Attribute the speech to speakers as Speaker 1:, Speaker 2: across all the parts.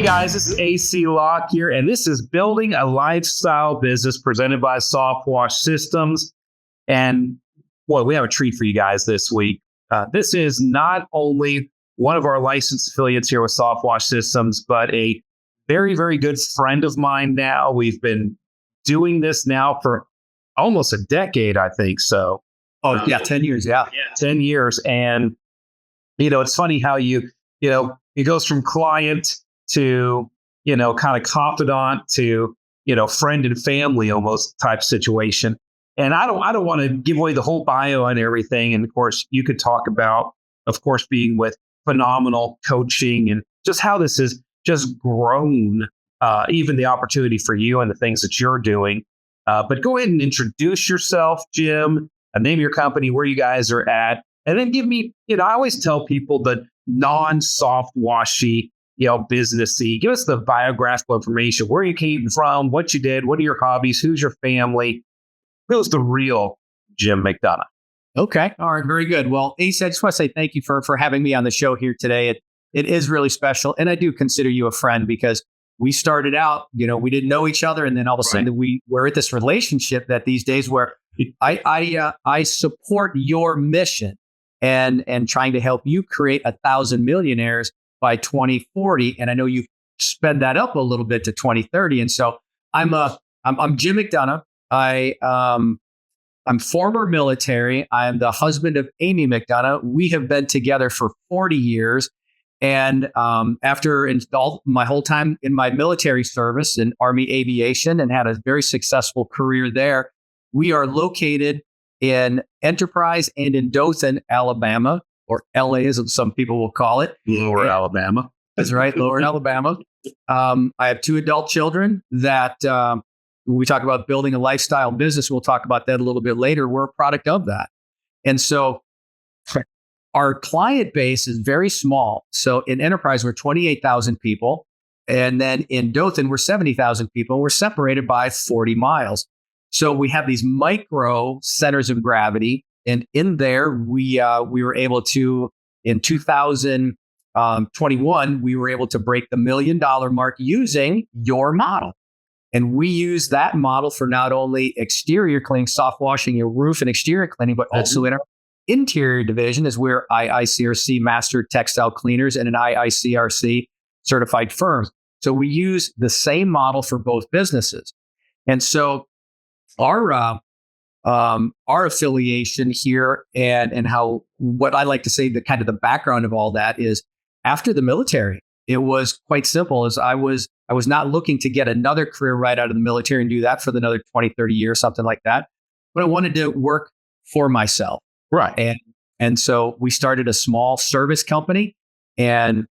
Speaker 1: guys, this is AC Locke here, and this is Building a Lifestyle Business presented by Softwash Systems. And boy, we have a treat for you guys this week. This is not only one of our licensed affiliates here with Softwash Systems, but a very, very good friend of mine now. We've been doing this now for almost a decade, I think so.
Speaker 2: 10 years, yeah.
Speaker 1: 10 years. And, it's funny how it goes from client to, kind of confidant to, friend and family almost type situation. And I don't want to give away the whole bio and everything. And of course, you could talk about, of course, being with phenomenal coaching and just how this has just grown, even the opportunity for you and the things that you're doing. But go ahead and introduce yourself, Jim, name your company, where you guys are at, and then give me, I always tell people the non-soft washy, businessy. Give us the biographical information, where you came from, what you did, what are your hobbies, who's your family. Who's the real Jim McDonough?
Speaker 2: Okay. All right. Very good. Well, Ace, I just want to say thank you for having me on the show here today. It is really special. And I do consider you a friend because we started out, we didn't know each other. And then all of a sudden we were at this relationship that these days where I support your mission and trying to help you create 1,000 millionaires by 2040. And I know you sped that up a little bit to 2030. And so I'm Jim McDonough. I'm former military. I'm the husband of Amy McDonough. We have been together for 40 years. And after my whole time in my military service in Army Aviation and had a very successful career there, we are located in Enterprise and in Dothan, Alabama, or LA as some people will call it.
Speaker 1: Lower Alabama.
Speaker 2: That's right, Lower Alabama. I have 2 adult children that when we talk about building a lifestyle business, we'll talk about that a little bit later. We're a product of that. And so our client base is very small. So in Enterprise, we're 28,000 people. And then in Dothan, we're 70,000 people. We're separated by 40 miles. So we have these micro centers of gravity. And in there, we were able to, in 2021, we were able to break the $1 million mark using your model. And we use that model for not only exterior cleaning, soft washing your roof and exterior cleaning, but also in our interior division is where IICRC master textile cleaners and an IICRC certified firms. So we use the same model for both businesses. And so our affiliation here and how, what I like to say, the kind of the background of all that is after the military, it was quite simple. As I was not looking to get another career right out of the military and do that for another 20, 30 years, something like that. But I wanted to work for myself.
Speaker 1: Right.
Speaker 2: And so we started a small service company and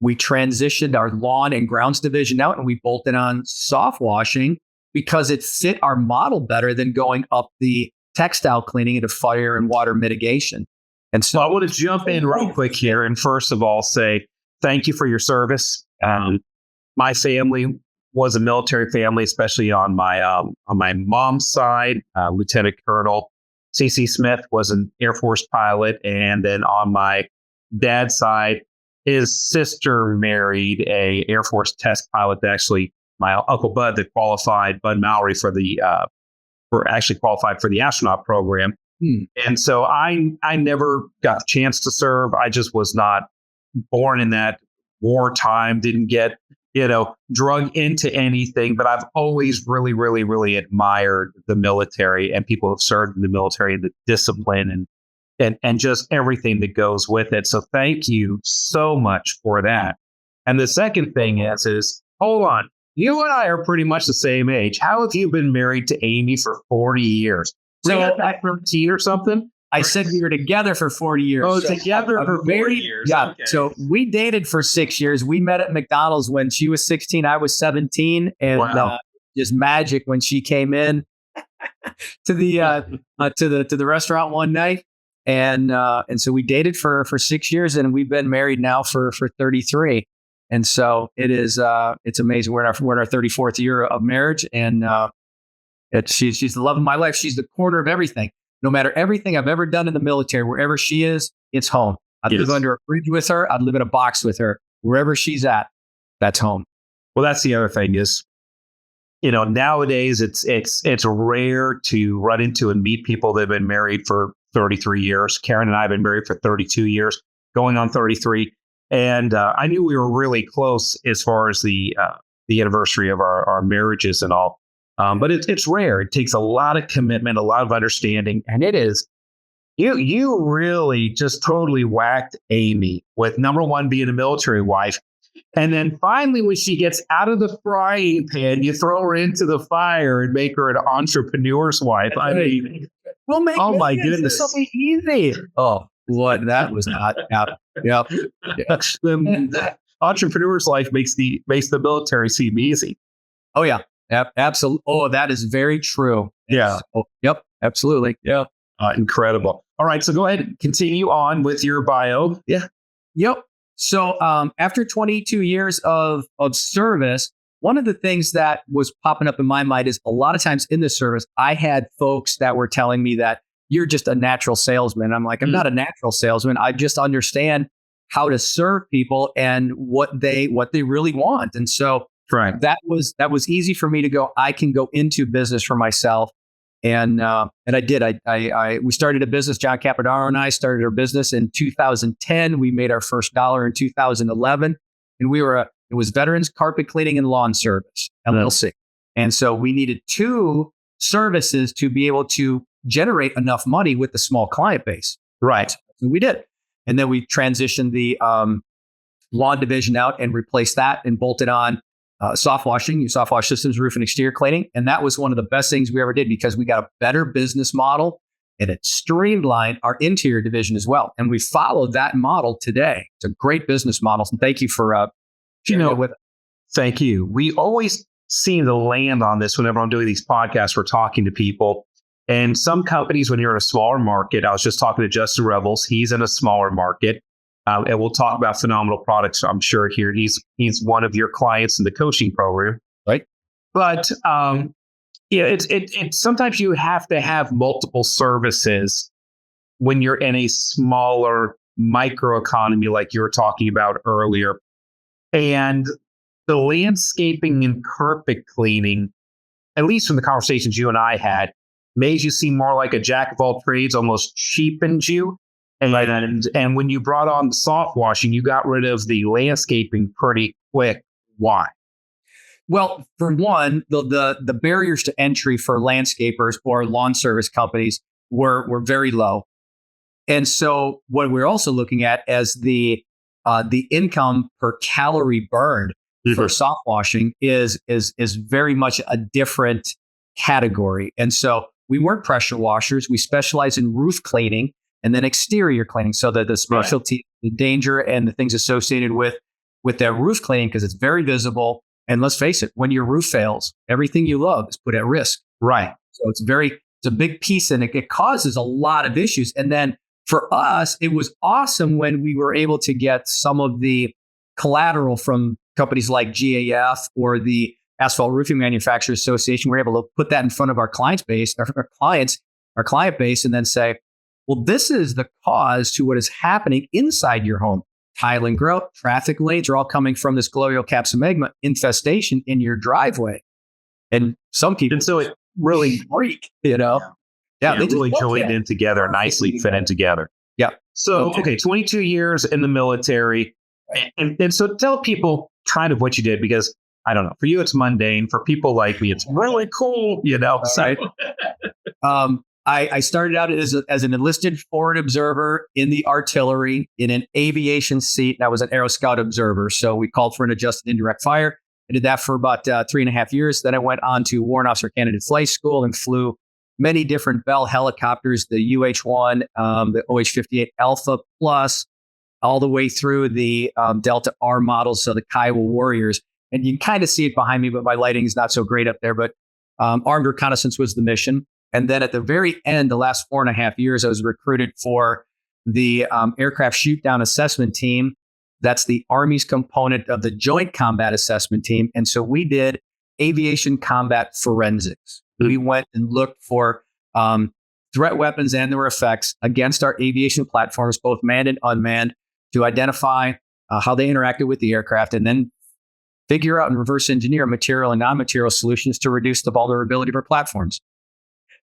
Speaker 2: we transitioned our lawn and grounds division out and we bolted on soft washing because it fit our model better than going up the textile cleaning into fire and water mitigation. And so
Speaker 1: I want to jump in real quick here and first of all say thank you for your service. My family was a military family, especially on my mom's side. Lieutenant Colonel C.C. Smith was an Air Force pilot. And then on my dad's side, his sister married a Air Force test pilot that actually, my Uncle Bud that qualified, Bud Mallory, qualified for the astronaut program. And so I never got a chance to serve. I just was not born in that wartime, didn't get, drug into anything, but I've always really, really, really admired the military and people who have served in the military, the discipline and just everything that goes with it. So thank you so much for that. And the second thing is hold on. You and I are pretty much the same age. How have you been married to Amy for 40 years? So at 13 or something?
Speaker 2: I said we were together for 40 years.
Speaker 1: Oh, together for 40 years.
Speaker 2: Yeah.
Speaker 1: Okay.
Speaker 2: So we dated for 6 years. We met at McDonough's when she was 16. I was 17. And just magic when she came in to the restaurant one night. And so we dated for 6 years and we've been married now for 33. And so it is, it's amazing. We're in our 34th year of marriage and she's the love of my life. She's the corner of everything. No matter everything I've ever done in the military, wherever she is, it's home. I'd live under a bridge with her. I'd live in a box with her, wherever she's at. That's home.
Speaker 1: Well, that's the other thing is, nowadays it's rare to run into and meet people that have been married for 33 years. Karen and I have been married for 32 years, going on 33. And I knew we were really close as far as the anniversary of our marriages and all. But it's rare. It takes a lot of commitment, a lot of understanding. And it is, you really just totally whacked Amy with number one, being a military wife. And then finally, when she gets out of the frying pan, you throw her into the fire and make her an entrepreneur's wife. I mean, oh my goodness.
Speaker 2: This will be easy. Oh, what? That was not. Yep.
Speaker 1: Entrepreneur's life makes the military seem easy.
Speaker 2: Oh, yeah. Absolutely. Oh, that is very true.
Speaker 1: Yeah.
Speaker 2: Oh, yep. Absolutely. Yeah.
Speaker 1: Incredible. All right. So go ahead and continue on with your bio. Yeah.
Speaker 2: Yep. So after 22 years of service, one of the things that was popping up in my mind is a lot of times in the service, I had folks that were telling me that you're just a natural salesman. I'm like, I'm not a natural salesman. I just understand how to serve people and what they really want. And so
Speaker 1: right.
Speaker 2: that was easy for me to go, I can go into business for myself. And I did. We started a business. John Capodanno and I started our business in 2010. We made our first dollar in 2011, and it was Veterans Carpet Cleaning and Lawn Service LLC. And so we needed two services to be able to generate enough money with the small client base.
Speaker 1: Right.
Speaker 2: So we did, and then we transitioned the lawn division out and replaced that and bolted on Softwash systems, roof and exterior cleaning. And that was one of the best things we ever did because we got a better business model and it streamlined our interior division as well. And we followed that model today. It's a great business model. And thank you for sharing it with us.
Speaker 1: Thank you. We always seem to land on this whenever I'm doing these podcasts. We're talking to people. And some companies, when you're in a smaller market, I was just talking to Justin Revels. He's in a smaller market. And we'll talk about Phenomenal Products, I'm sure, here. He's one of your clients in the coaching program.
Speaker 2: Right.
Speaker 1: But it's sometimes you have to have multiple services when you're in a smaller microeconomy like you were talking about earlier. And the landscaping and carpet cleaning, at least from the conversations you and I had, made you seem more like a jack of all trades, almost cheapened you. And when you brought on the soft washing, you got rid of the landscaping pretty quick. Why?
Speaker 2: Well, for one, the barriers to entry for landscapers or lawn service companies were very low. And so what we're also looking at as the income per calorie burned for soft washing is very much a different category. And so we weren't pressure washers. We specialize in roof cleaning and then exterior cleaning. So that the specialty, the danger and the things associated with that roof cleaning, because it's very visible. And let's face it, when your roof fails, everything you love is put at risk.
Speaker 1: Right.
Speaker 2: So it's a big piece and it causes a lot of issues. And then for us, it was awesome when we were able to get some of the collateral from companies like GAF or the Asphalt Roofing Manufacturers Association. We're able to put that in front of our client base, and then say, well, this is the cause to what is happening inside your home. Tiling growth, traffic lanes are all coming from this Glorio capsomegma infestation in your driveway. And some people,
Speaker 1: and so it really
Speaker 2: freak, Yeah,
Speaker 1: they really joined in together, nicely fit in together.
Speaker 2: Yeah.
Speaker 1: So, okay, 22 years in the military. And so tell people kind of what you did, because I don't know, for you, it's mundane. For people like me, it's really cool,
Speaker 2: Right. I started out as an enlisted forward observer in the artillery in an aviation seat. And I was an Aero Scout observer. So we called for an adjusted indirect fire. I did that for about 3.5 years. Then I went on to Warrant Officer Candidate Flight School and flew many different Bell helicopters, the UH-1, the OH-58 Alpha Plus, all the way through the Delta R models, so the Kiowa Warriors. And you can kind of see it behind me, but my lighting is not so great up there. But armed reconnaissance was the mission. And then at the very end, the last 4.5 years, I was recruited for the Aircraft Shoot-Down Assessment Team. That's the Army's component of the Joint Combat Assessment Team. And so we did aviation combat forensics. We went and looked for threat weapons and their effects against our aviation platforms, both manned and unmanned, to identify how they interacted with the aircraft, and then figure out and reverse engineer material and non-material solutions to reduce the vulnerability of our platforms.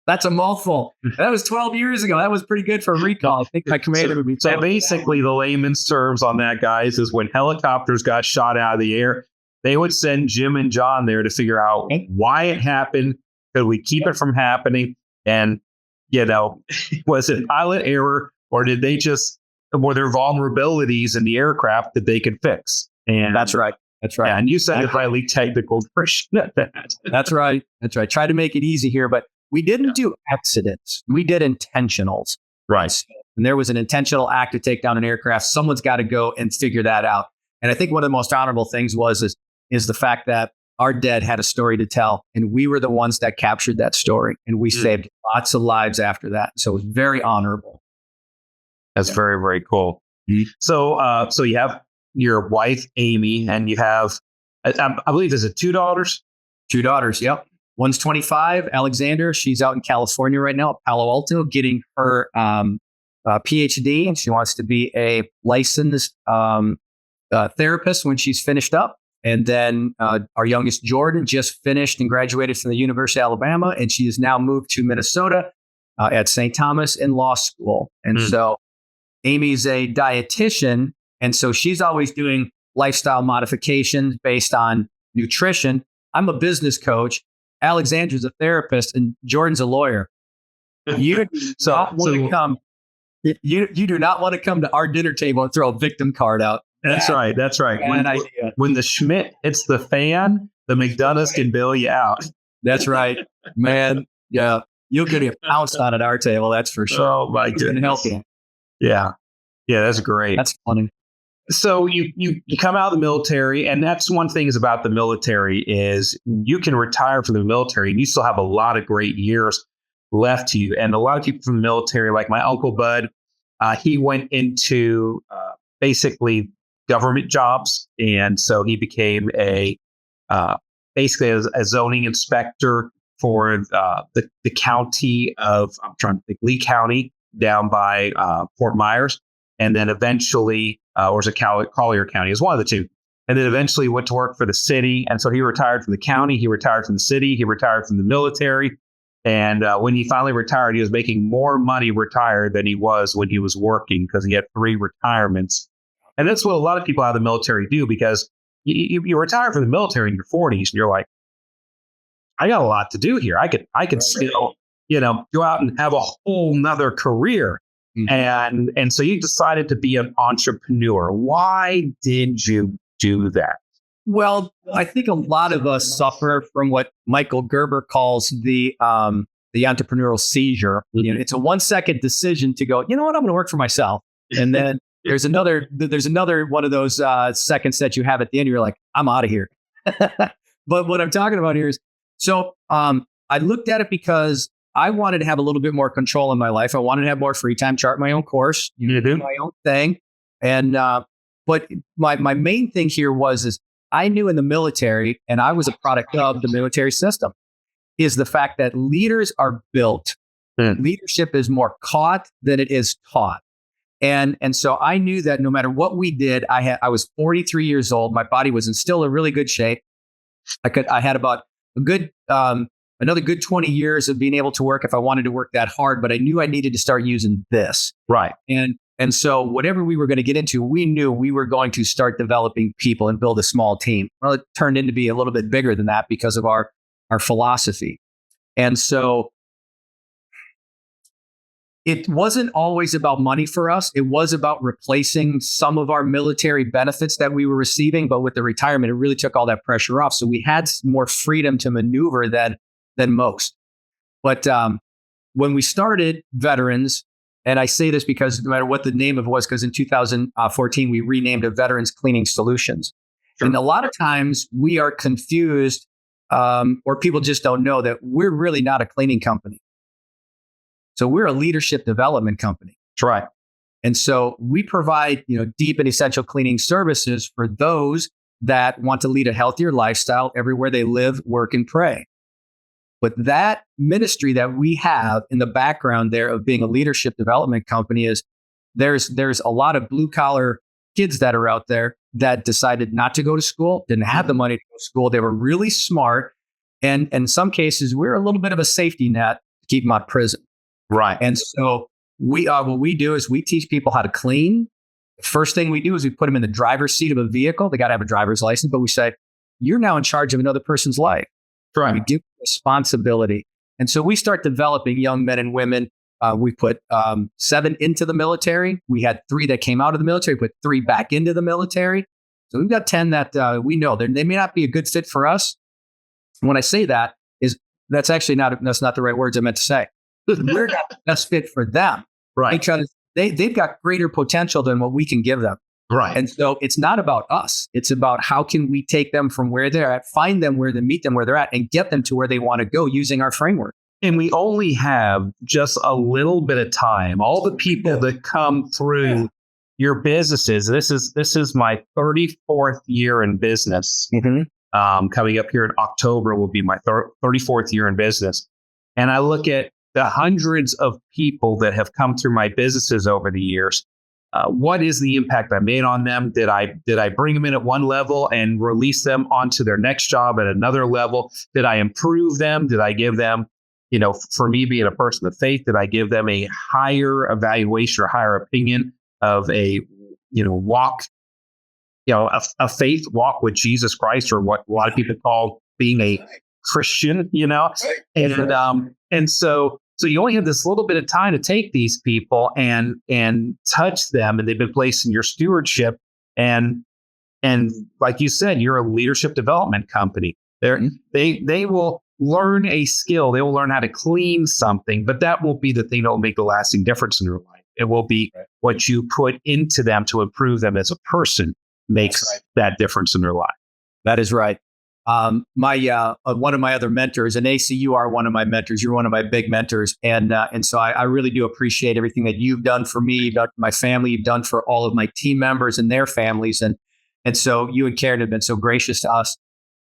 Speaker 2: That's a mouthful. That was 12 years ago. That was pretty good for a recall. I think my commander would be.
Speaker 1: So basically, the layman's terms on that, guys, is when helicopters got shot out of the air, they would send Jim and John there to figure out why it happened. Could we keep it from happening? And, was it pilot error, or were there vulnerabilities in the aircraft that they could fix? And
Speaker 2: That's right.
Speaker 1: Yeah, and you said a highly technical version of that.
Speaker 2: That's right. Try to make it easy here, but we didn't do accidents. We did intentionals.
Speaker 1: Right.
Speaker 2: And there was an intentional act to take down an aircraft. Someone's got to go and figure that out. And I think one of the most honorable things is the fact that our dead had a story to tell, and we were the ones that captured that story, and we saved lots of lives after that. So it was very honorable.
Speaker 1: That's very, very cool. Mm-hmm. So you have your wife, Amy, and you have, I believe, is it 2 daughters?
Speaker 2: 2 daughters. Yep. One's 25, Alexander. She's out in California right now, at Palo Alto, getting her PhD, and she wants to be a licensed therapist when she's finished up. And then our youngest, Jordan, just finished and graduated from the University of Alabama, and she has now moved to Minnesota at St. Thomas in law school. And so Amy's a dietitian, and so she's always doing lifestyle modifications based on nutrition. I'm a business coach. Alexandra's a therapist, and Jordan's a lawyer. You do not want to come to our dinner table and throw a victim card out.
Speaker 1: That's right. When the Schmidt hits the fan, the McDonough's can bail you out.
Speaker 2: That's right, man. Yeah, you'll get pounced on at our table. That's for sure.
Speaker 1: Oh my goodness.
Speaker 2: Help you.
Speaker 1: Yeah, that's great.
Speaker 2: That's funny.
Speaker 1: So you come out of the military, and that's one thing is about the military is you can retire from the military and you still have a lot of great years left to you. And a lot of people from the military, like my Uncle Bud, he went into basically government jobs. And so he became basically a zoning inspector for the county of, I'm trying to think, Lee County down by Fort Myers. And then eventually, or was it Collier County? It was one of the two. And then eventually went to work for the city. And so he retired from the county. He retired from the city. He retired from the military. And when he finally retired, he was making more money retired than he was when he was working because he had 3 retirements. And that's what a lot of people out of the military do, because you retire from the military in your 40s and you're like, I got a lot to do here. I could still, go out and have a whole nother career. Mm-hmm. And so you decided to be an entrepreneur. Why did you do that?
Speaker 2: Well, I think a lot of us suffer from what Michael Gerber calls the entrepreneurial seizure. It's a 1-second decision to go, you know what, I'm going to work for myself. And then there's another one of those seconds that you have at the end. You're like, I'm out of here. But what I'm talking about here is, so I looked at it because I wanted to have a little bit more control in my life. I wanted to have more free time, chart my own course, do my own thing. And but my main thing here is I knew in the military, and I was a product of the military system, is the fact that leaders are built. Leadership is more caught than it is taught. And so I knew that no matter what we did, I was 43 years old. My body was in still a really good shape. I had about a good another good 20 years of being able to work if I wanted to work that hard, but I knew I needed to start using this.
Speaker 1: Right.
Speaker 2: And so whatever we were going to get into, we knew we were going to start developing people and build a small team. Well, it turned into be a little bit bigger than that because of our philosophy. And so it wasn't always about money for us. It was about replacing some of our military benefits that we were receiving. But with the retirement, it really took all that pressure off. So we had more freedom to maneuver than most. But when we started Veterans, and I say this because no matter what the name of it was, because in 2014, we renamed it Veterans Cleaning Solutions. Sure. And a lot of times we are confused or people just don't know that we're really not a cleaning company. So we're a leadership development company.
Speaker 1: That's right.
Speaker 2: And so we provide, deep and essential cleaning services for those that want to lead a healthier lifestyle everywhere they live, work, and pray. But that ministry that we have in the background there of being a leadership development company is there's a lot of blue collar kids that are out there that decided not to go to school, didn't have the money to go to school. They were really smart. And in some cases, we're a little bit of a safety net to keep them out of prison.
Speaker 1: Right.
Speaker 2: And so what we do is we teach people how to clean. The first thing we do is we put them in the driver's seat of a vehicle. They got to have a driver's license, but we say, you're now in charge of another person's life.
Speaker 1: Right.
Speaker 2: We give responsibility. And so we start developing young men and women. We put 7 into the military. We had 3 that came out of the military, put 3 back into the military. So we've got 10 that we know they may not be a good fit for us. When I say that, that's not the right words I meant to say. We're not the best fit for them.
Speaker 1: Right.
Speaker 2: Because they've got greater potential than what we can give them.
Speaker 1: Right.
Speaker 2: And so it's not about us. It's about how can we take them from where they're at, find them where they meet them where they're at, and get them to where they want to go using our framework.
Speaker 1: And we only have just a little bit of time. All the people that come through your businesses, this is my 34th year in business. Coming up here in October will be my 34th year in business. And I look at the hundreds of people that have come through my businesses over the years. What is the impact I made on them? Did I bring them in at one level and release them onto their next job at another level? Did I improve them? Did I give them, for me being a person of faith, did I give them a higher evaluation or higher opinion of a, walk, a faith walk with Jesus Christ, or what a lot of people call being a Christian, and so you only have this little bit of time to take these people and touch them, and they've been placed in your stewardship. And like you said, you're a leadership development company. They will learn a skill. They will learn how to clean something, but that won't be the thing that will make the lasting difference in their life. It will be what you put into them to improve them as a person makes that difference in their life.
Speaker 2: That is right. One of my other mentors, and AC, you are one of my mentors. You're one of my big mentors. And so I really do appreciate everything that you've done for me, you've done for my family, you've done for all of my team members and their families. And so you and Karen have been so gracious to us.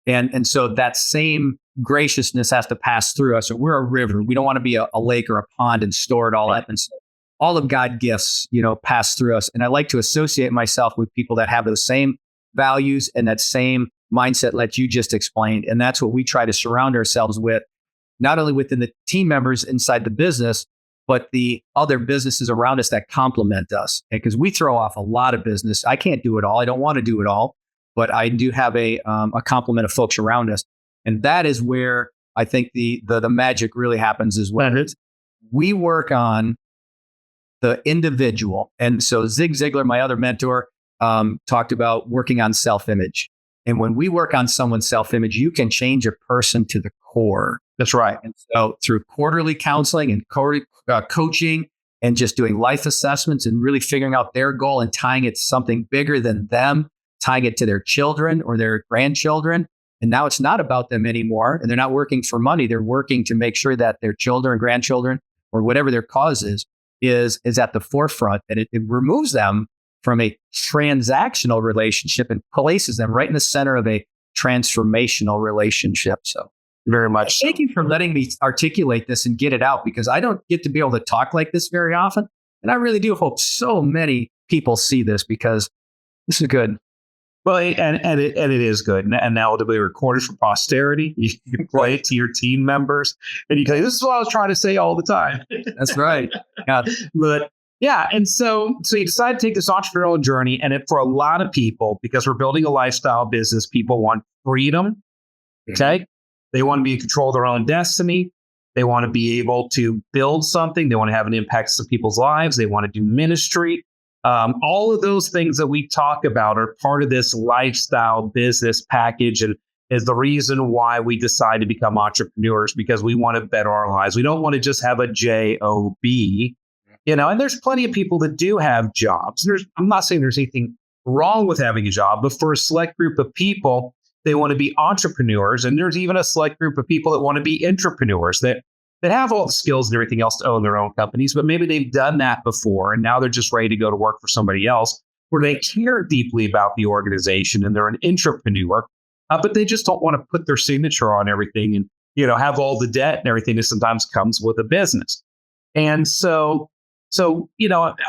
Speaker 2: And so that same graciousness has to pass through us. So we're a river. We don't want to be a lake or a pond and store it all up. And so all of God's gifts, pass through us. And I like to associate myself with people that have those same values and that same mindset that you just explained. And that's what we try to surround ourselves with, not only within the team members inside the business, but the other businesses around us that complement us. Because we throw off a lot of business. I can't do it all. I don't want to do it all, but I do have a complement of folks around us. And that is where I think the magic really happens as well. We work on the individual. And so Zig Ziglar, my other mentor, talked about working on self-image. And when we work on someone's self-image, you can change a person to the core.
Speaker 1: That's right.
Speaker 2: And so through quarterly counseling and coaching and just doing life assessments and really figuring out their goal and tying it to something bigger than them, tying it to their children or their grandchildren. And now it's not about them anymore. And they're not working for money. They're working to make sure that their children, grandchildren, or whatever their cause is at the forefront. And it removes them from a transactional relationship and places them right in the center of a transformational relationship. So
Speaker 1: very much.
Speaker 2: Thank you for letting me articulate this and get it out, because I don't get to be able to talk like this very often. And I really do hope so many people see this, because this is good.
Speaker 1: Well, and it is good. And now it'll be recorded for posterity. You can play it to your team members and you can say, this is what I was trying to say all the time.
Speaker 2: That's right. Yeah.
Speaker 1: But yeah. And so you decide to take this entrepreneurial journey. And for a lot of people, because we're building a lifestyle business, people want freedom. Okay. They want to be in control of their own destiny. They want to be able to build something. They want to have an impact on people's lives. They want to do ministry. All of those things that we talk about are part of this lifestyle business package, and is the reason why we decide to become entrepreneurs, because we want to better our lives. We don't want to just have a job, and there's plenty of people that do have jobs. I'm not saying there's anything wrong with having a job, but for a select group of people, they want to be entrepreneurs. And there's even a select group of people that want to be intrapreneurs that have all the skills and everything else to own their own companies, but maybe they've done that before and now they're just ready to go to work for somebody else, where they care deeply about the organization and they're an intrapreneur, but they just don't want to put their signature on everything and, have all the debt and everything that sometimes comes with a business. And so So,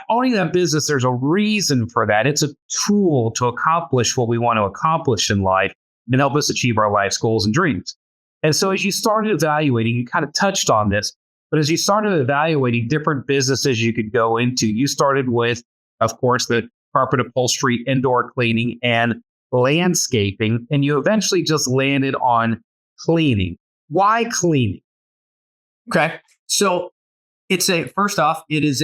Speaker 1: owning that business, there's a reason for that. It's a tool to accomplish what we want to accomplish in life and help us achieve our life's goals and dreams. And so as you started evaluating, you kind of touched on this, but as you started evaluating different businesses you could go into, you started with, of course, the carpet upholstery, indoor cleaning, and landscaping, and you eventually just landed on cleaning. Why cleaning?
Speaker 2: Okay. So first off, it's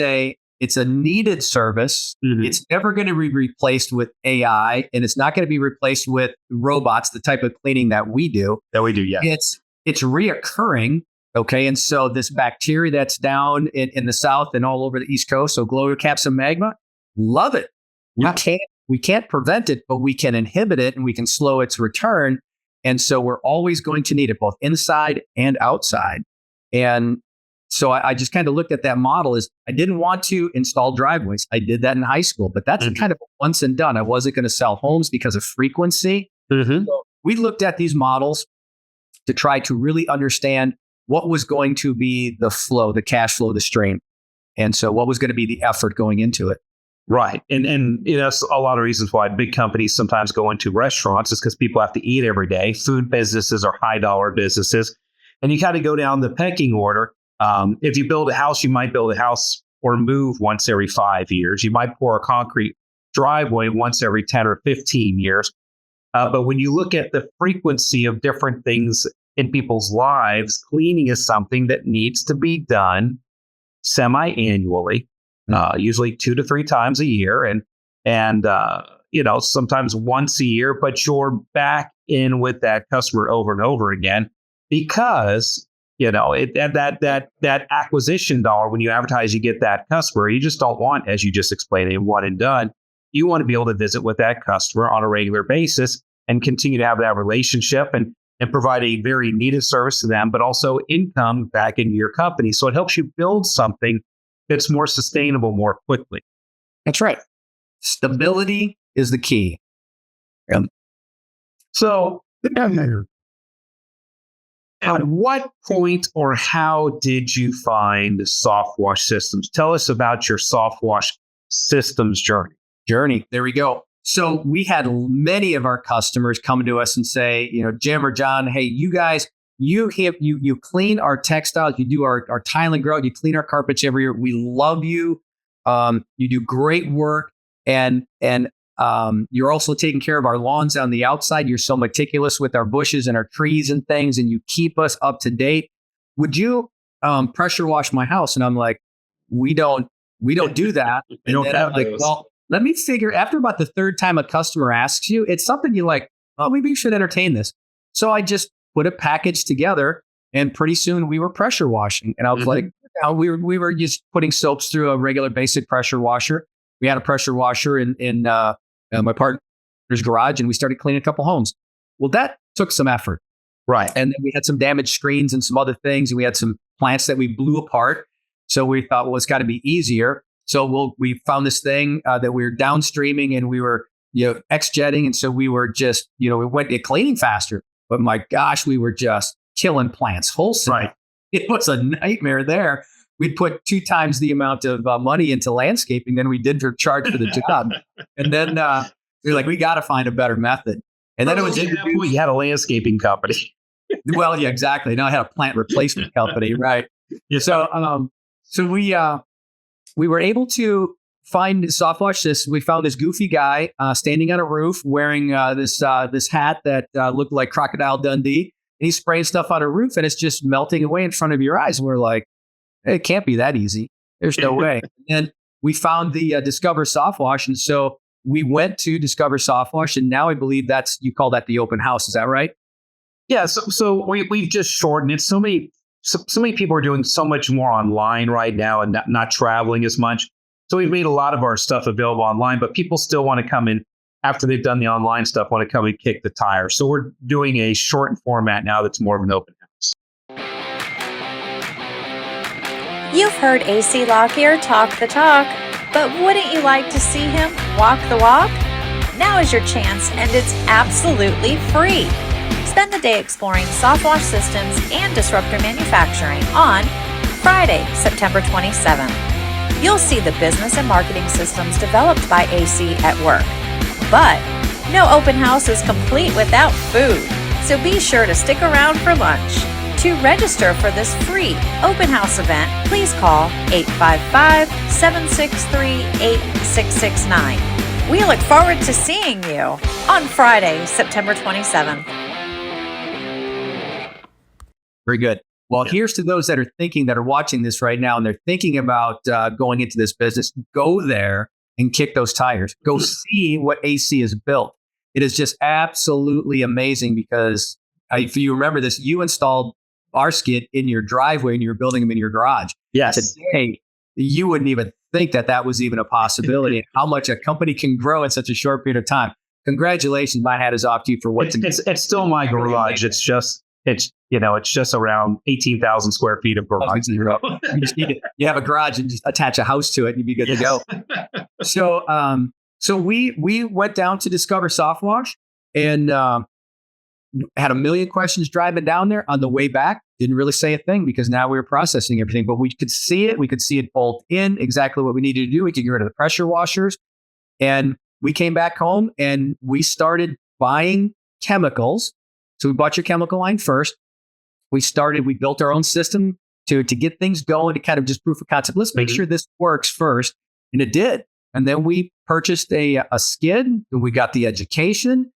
Speaker 2: a needed service.
Speaker 1: Mhm.
Speaker 2: It's never going to be replaced with AI, and it's not going to be replaced with robots, the type of cleaning that we do.
Speaker 1: Yeah.
Speaker 2: It's reoccurring. Okay. And so this bacteria that's down in the South and all over the East Coast, so glow caps and magma, love it.
Speaker 1: Yeah.
Speaker 2: We can't prevent it, but we can inhibit it and we can slow its return. And so we're always going to need it both inside and outside. And so I just kind of looked at that model as I didn't want to install driveways. I did that in high school, but that's kind of once and done. I wasn't going to sell homes because of frequency.
Speaker 1: Mm-hmm.
Speaker 2: So we looked at these models to try to really understand what was going to be the flow, the cash flow, the stream. And so what was going to be the effort going into it.
Speaker 1: Right. And that's a lot of reasons why big companies sometimes go into restaurants is because people have to eat every day. Food businesses are high dollar businesses. And you kind of go down the pecking order. If you build a house, you might build a house or move once every 5 years. You might pour a concrete driveway once every 10 or 15 years. But when you look at the frequency of different things in people's lives, cleaning is something that needs to be done semi-annually, usually 2 to 3 times a year, and sometimes once a year. But you're back in with that customer over and over again because that acquisition dollar, when you advertise, you get that customer. You just don't want, as you just explained, a one and done. You want to be able to visit with that customer on a regular basis and continue to have that relationship and provide a very needed service to them, but also income back into your company. So it helps you build something that's more sustainable more quickly.
Speaker 2: That's right. Stability is the key.
Speaker 1: So at what point or how did you find Softwash Systems? Tell us about your Softwash Systems journey.
Speaker 2: There we go. So we had many of our customers come to us and say, Jim or John, hey, you guys, you clean our textiles, you do our tile and grout, you clean our carpets every year. We love you. You do great work, and you're also taking care of our lawns on the outside. You're so meticulous with our bushes and our trees and things, and you keep us up to date. Would you pressure wash my house? And I'm like, we don't do that.
Speaker 1: We don't have those.
Speaker 2: Well, let me figure, after about the third time a customer asks you, it's something you like, oh, maybe you should entertain this. So I just put a package together, and pretty soon we were pressure washing. And I was like, we were just putting soaps through a regular basic pressure washer. We had a pressure washer in my partner's garage, and we started cleaning a couple homes. Well, that took some effort.
Speaker 1: Right.
Speaker 2: And then we had some damaged screens and some other things. And we had some plants that we blew apart. So we thought, well, it's got to be easier. So we found this thing that we were downstreaming, and we were X-jetting. And so we were just, we went to cleaning faster. But my gosh, we were just killing plants wholesale.
Speaker 1: Right.
Speaker 2: It was a nightmare there. We'd put 2 times the amount of money into landscaping than we did for charge for the job. And then we were like, we got to find a better method. And then it was introduced.
Speaker 1: You had a landscaping company.
Speaker 2: Well, yeah, exactly. Now I had a plant replacement company, right?
Speaker 1: Yeah.
Speaker 2: So we were able to find Softwash. We found this goofy guy standing on a roof wearing this hat that looked like Crocodile Dundee. And he's spraying stuff on a roof, and it's just melting away in front of your eyes. And we're like, it can't be that easy. There's no way. And we found the Discover Softwash. And so we went to Discover Softwash, and now I believe you call that the open house. Is that right?
Speaker 1: Yeah. So we've just shortened it. So many people are doing so much more online right now and not traveling as much. So we've made a lot of our stuff available online, but people still want to come in after they've done the online stuff, want to come and kick the tire. So we're doing a shortened format now that's more of an open house.
Speaker 3: You've heard AC Lockyer talk the talk, but wouldn't you like to see him walk the walk? Now is your chance, and it's absolutely free. Spend the day exploring Softwash Systems and Disruptor Manufacturing on Friday, September 27th. you'll see the business and marketing systems developed by AC at work. But no open house is complete without food, so be sure to stick around for lunch. To register for this free open house event, please call 855-763-8669. We look forward to seeing you on Friday, September 27th.
Speaker 2: Very good. Well, here's to those that are watching this right now, and they're thinking about going into this business. Go there and kick those tires. Go see what AC has built. It is just absolutely amazing because if you remember this, you installed our skid in your driveway and you were building them in your garage.
Speaker 1: Yes.
Speaker 2: Today, you wouldn't even think that was even a possibility and how much a company can grow in such a short period of time. Congratulations. My hat is off to you for what
Speaker 1: it's still my garage. It's just around 18,000 square feet of garage.
Speaker 2: You have a garage and just attach a house to it and you'd be good to go. So we went down to discover Softwash and had a million questions driving down there. On the way back, didn't really say a thing because now we were processing everything, but we could see it. We could see it bolt in exactly what we needed to do. We could get rid of the pressure washers. And we came back home and we started buying chemicals. So we bought your chemical line first. We built our own system to get things going, to kind of just proof of concept. Let's make sure this works first. And it did. And then we purchased a skid and we got the education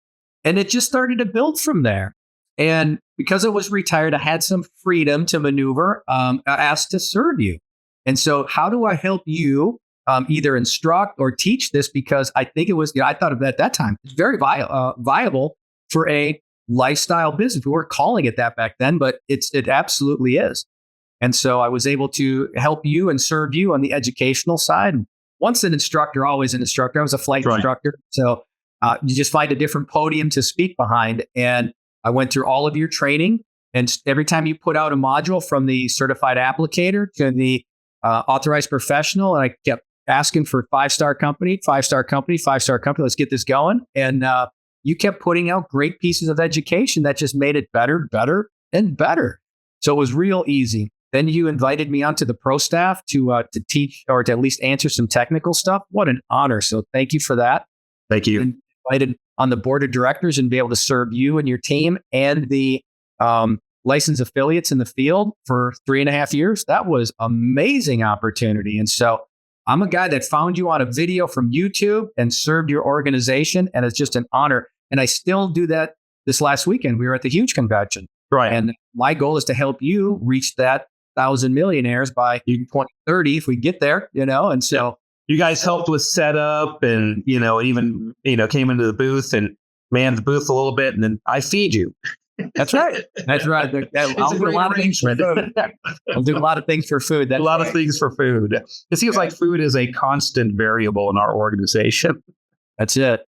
Speaker 2: and it just started to build from there. And because I was retired, I had some freedom to maneuver. I asked to serve you. And so how do I help you either instruct or teach this? Because I think it was, I thought of it at that time, it's very viable for a lifestyle business. We weren't calling it that back then, but it absolutely is. And so I was able to help you and serve you on the educational side. Once an instructor, always an instructor. I was a flight instructor. So you just find a different podium to speak behind. And I went through all of your training. And every time you put out a module from the certified applicator to the authorized professional, and I kept asking for 5-star company, 5-star company, 5-star company. Let's get this going. And you kept putting out great pieces of education that just made it better, better, and better. So it was real easy. Then you invited me onto the pro staff to teach or to at least answer some technical stuff. What an honor. So thank you for that.
Speaker 1: Thank you.
Speaker 2: And invited on the board of directors and be able to serve you and your team and the licensed affiliates in the field for 3.5 years. That was amazing opportunity. And so I'm a guy that found you on a video from YouTube and served your organization. And it's just an honor. And I still do that. This last weekend, we were at the Huge Convention.
Speaker 1: Right.
Speaker 2: And my goal is to help you reach that 1,000 millionaires by 2030 if we get there, And so
Speaker 1: you guys helped with setup and, even, came into the booth and manned the booth a little bit. And then I feed you.
Speaker 2: That's right. That's right. I'll do a lot of things for food. I'll do a lot of things for food.
Speaker 1: That's a lot of things for food. It seems like food is a constant variable in our organization.
Speaker 2: That's it.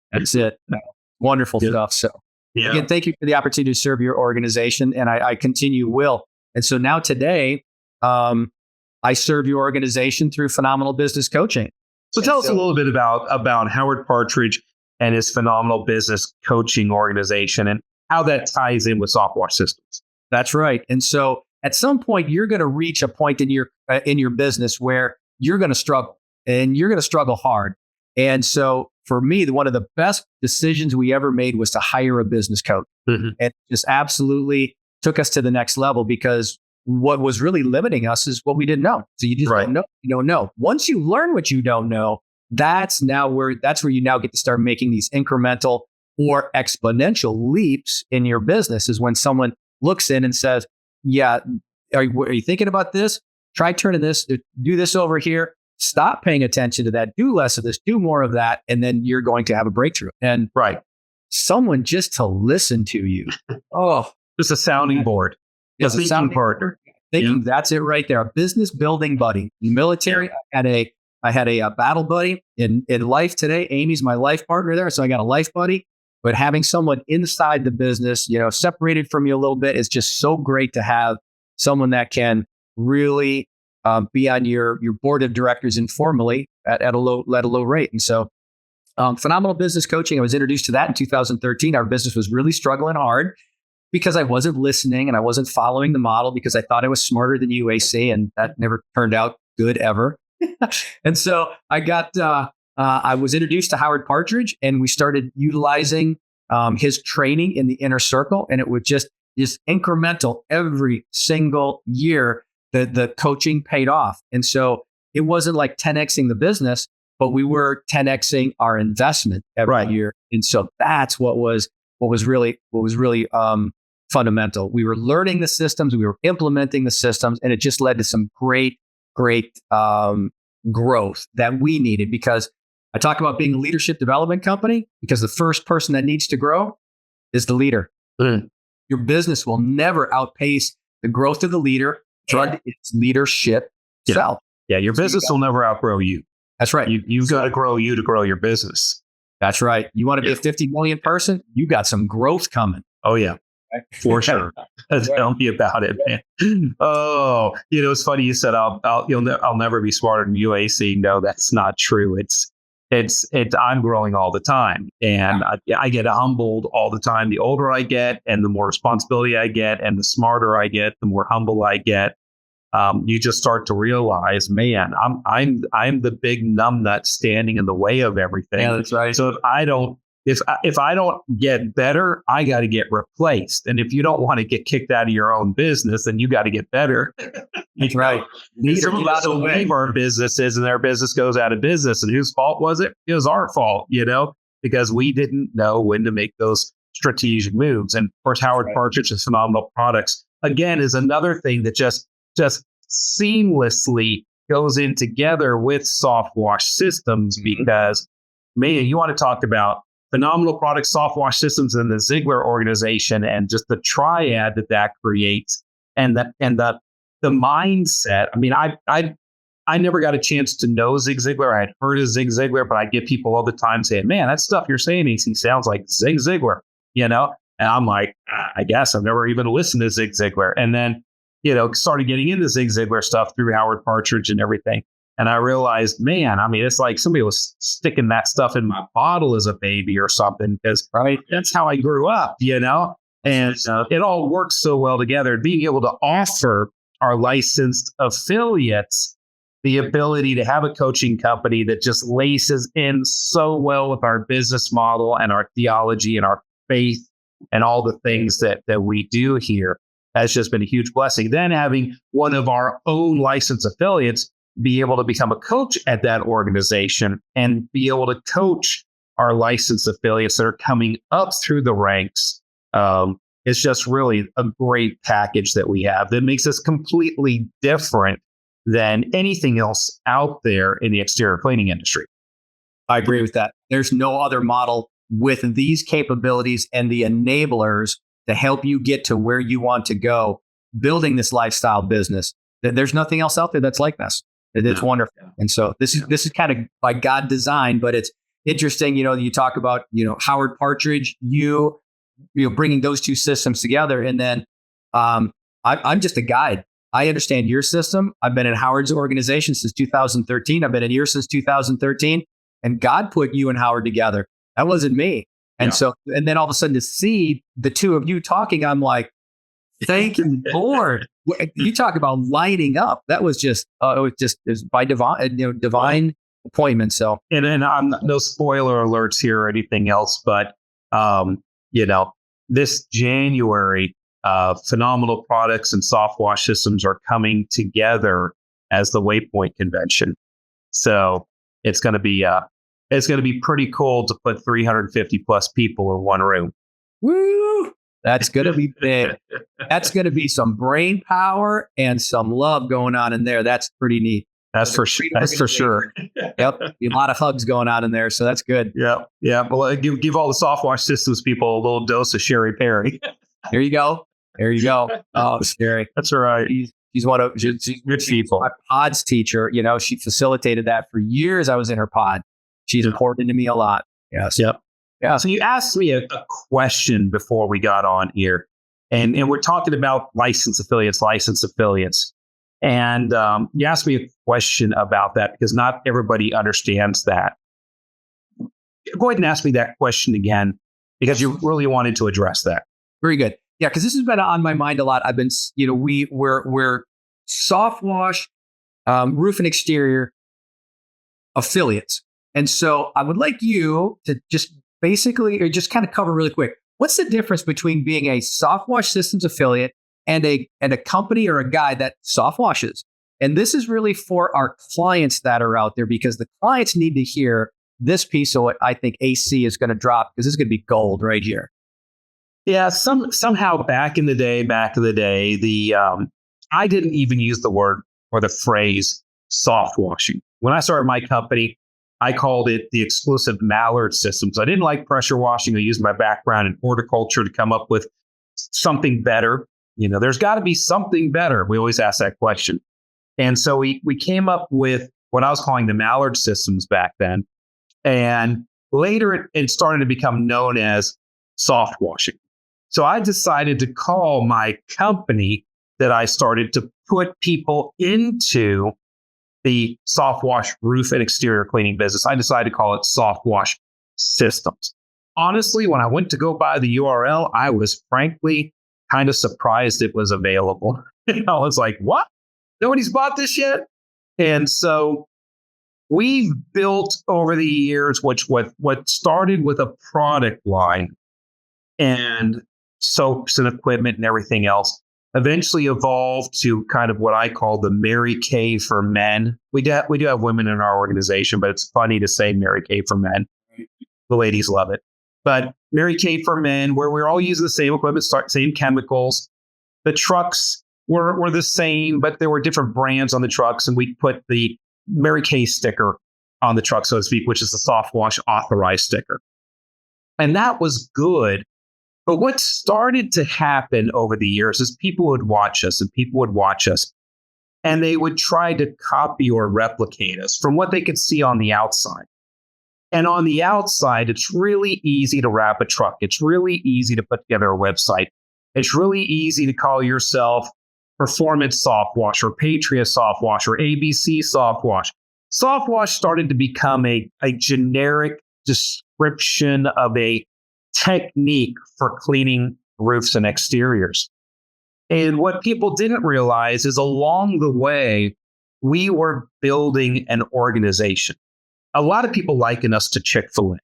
Speaker 2: Wonderful stuff. So again, thank you for the opportunity to serve your organization. And I will. And so now today, I serve your organization through Phenomenal Business Coaching.
Speaker 1: So tell us a little bit about Howard Partridge and his Phenomenal Business Coaching organization and how that ties in with Softwash Systems.
Speaker 2: That's right. And so at some point, you're going to reach a point in your business where you're going to struggle and you're going to struggle hard. And so for me, one of the best decisions we ever made was to hire a business coach. Mm-hmm. And just absolutely took us to the next level because what was really limiting us is what we didn't know. So you just don't know. You don't know. Once you learn what you don't know, that's where you now get to start making these incremental or exponential leaps in your business is when someone looks in and says, yeah, are you thinking about this? Try turning this, do this over here. Stop paying attention to that. Do less of this, do more of that. And then you're going to have a breakthrough. And someone just to listen to you.
Speaker 1: Just a sounding board. A speaking partner.
Speaker 2: That's it right there. A business building buddy. In the military, I had a battle buddy. In life today, Amy's my life partner there. So I got a life buddy. But having someone inside the business, separated from you a little bit, is just so great to have someone that can really be on your board of directors informally at a low rate. And so Phenomenal Business Coaching, I was introduced to that in 2013. Our business was really struggling hard because I wasn't listening and I wasn't following the model because I thought I was smarter than UAC, and that never turned out good ever. And so I was introduced to Howard Partridge, and we started utilizing his training in the inner circle, and it would just incremental every single year. The coaching paid off, and so it wasn't like 10xing the business, but we were 10xing our investment every year, and so that's what was really fundamental. We were learning the systems, we were implementing the systems, and it just led to some great growth that we needed. Because I talk about being a leadership development company, because the first person that needs to grow is the leader. Your business will never outpace the growth of the leader and its leadership self.
Speaker 1: Yeah, your business will never outgrow you.
Speaker 2: That's right.
Speaker 1: You've got to grow you to grow your business.
Speaker 2: That's right. You want to be a 50 million person? You got some growth coming.
Speaker 1: Oh, yeah. For sure. Tell me about it, man. Oh, it's funny you said I'll never be smarter than you, AC. No, that's not true. I'm growing all the time, and I get humbled all the time. The older I get, and the more responsibility I get, and the smarter I get, the more humble I get. You just start to realize, man, I'm the big numbnut standing in the way of everything.
Speaker 2: Yeah, that's right.
Speaker 1: So if I don't get better, I got to get replaced. And if you don't want to get kicked out of your own business, then you got to get better.
Speaker 2: That's right.
Speaker 1: Some of us will leave our businesses, and their business goes out of business. And whose fault was it? It was our fault, because we didn't know when to make those strategic moves. And of course, Howard Partridge's Phenomenal Products, again, is another thing that just seamlessly goes in together with Softwash systems. Because, man, you want to talk about Phenomenal Products, Softwash systems, and the Ziegler organization, and just the triad that creates, and the mindset. I mean, I never got a chance to know Zig Ziglar. I had heard of Zig Ziglar, but I get people all the time saying, "Man, that stuff you're saying, he sounds like Zig Ziglar," And I'm like, I guess I've never even listened to Zig Ziglar. And then, started getting into Zig Ziglar stuff through Howard Partridge and everything. And I realized, man, I mean, it's like somebody was sticking that stuff in my bottle as a baby or something, because that's how I grew up, and it all works so well together. Being able to offer our licensed affiliates the ability to have a coaching company that just laces in so well with our business model and our theology and our faith and all the things that we do here has just been a huge blessing. Then having one of our own licensed affiliates be able to become a coach at that organization and be able to coach our licensed affiliates that are coming up through the ranks. It's just really a great package that we have that makes us completely different than anything else out there in the exterior cleaning industry.
Speaker 2: I agree with that. There's no other model with these capabilities and the enablers to help you get to where you want to go, building this lifestyle business. There's nothing else out there that's like this. It's wonderful. And so this is kind of by God design, but it's interesting. You talk about, Howard Partridge, you bringing those two systems together. And then I'm just a guide. I understand your system. I've been in Howard's organization since 2013. I've been in yours since 2013. And God put you and Howard together. That wasn't me. And so, and then all of a sudden to see the two of you talking, I'm like, thank you, Lord. You talk about lighting up. That was just, it was by divine appointment. So,
Speaker 1: and I'm no spoiler alerts here or anything else, but, this January, Phenomenal Products and Softwash systems are coming together as the Waypoint Convention. So it's going to be pretty cool to put 350 plus people in one room.
Speaker 2: Woo! That's going to be big. That's going to be some brain power and some love going on in there. That's pretty neat.
Speaker 1: That's for sure. That's for sure.
Speaker 2: Yep. A lot of hugs going on in there. So that's good.
Speaker 1: Yeah. Yeah. Well, give all the Softwash systems people a little dose of Sherry Perry.
Speaker 2: Here you go. There you go. Oh, Sherry.
Speaker 1: That's all right.
Speaker 2: She's one of she's
Speaker 1: good people.
Speaker 2: My pod's teacher. She facilitated that for years. I was in her pod. She's important to me a lot. Yes.
Speaker 1: Yep. Yeah. So you asked me a question before we got on here, and we're talking about licensed affiliates. And you asked me a question about that because not everybody understands that. Go ahead and ask me that question again, because you really wanted to address that.
Speaker 2: Very good. Yeah, because this has been on my mind a lot. I've been, we're Softwash, roof and exterior. affiliates. And so I would like you to just basically, or just kind of cover really quick, what's the difference between being a Softwash Systems affiliate and a company or a guy that soft washes? And this is really for our clients that are out there, because the clients need to hear this piece of what I think AC is going to drop, because this is going to be gold right here.
Speaker 1: Yeah, somehow back in the day, the I didn't even use the word or the phrase soft washing. When I started my company, I called it the exclusive Mallard systems. I didn't like pressure washing. I used my background in horticulture to come up with something better. There's got to be something better. We always ask that question. And so we came up with what I was calling the Mallard systems back then. And later it started to become known as soft washing. So I decided to call my company that I started to put people into the Softwash roof and exterior cleaning business. I decided to call it Softwash Systems. Honestly, when I went to go buy the URL, I was frankly kind of surprised it was available. I was like, what? Nobody's bought this yet? And so we've built over the years, what started with a product line and soaps and equipment and everything else, eventually evolved to kind of what I call the Mary Kay for men. We do have women in our organization, but it's funny to say Mary Kay for men. The ladies love it. But Mary Kay for men, where we're all using the same equipment, same chemicals. The trucks were the same, but there were different brands on the trucks, and we put the Mary Kay sticker on the truck, so to speak, which is the Softwash authorized sticker. And that was good. But what started to happen over the years is people would watch us, and they would try to copy or replicate us from what they could see on the outside. And on the outside, it's really easy to wrap a truck. It's really easy to put together a website. It's really easy to call yourself Performance Softwash or Patriot Softwash or ABC Softwash. Softwash started to become a generic description of a technique for cleaning roofs and exteriors. And what people didn't realize is along the way, we were building an organization. A lot of people liken us to Chick-fil-A.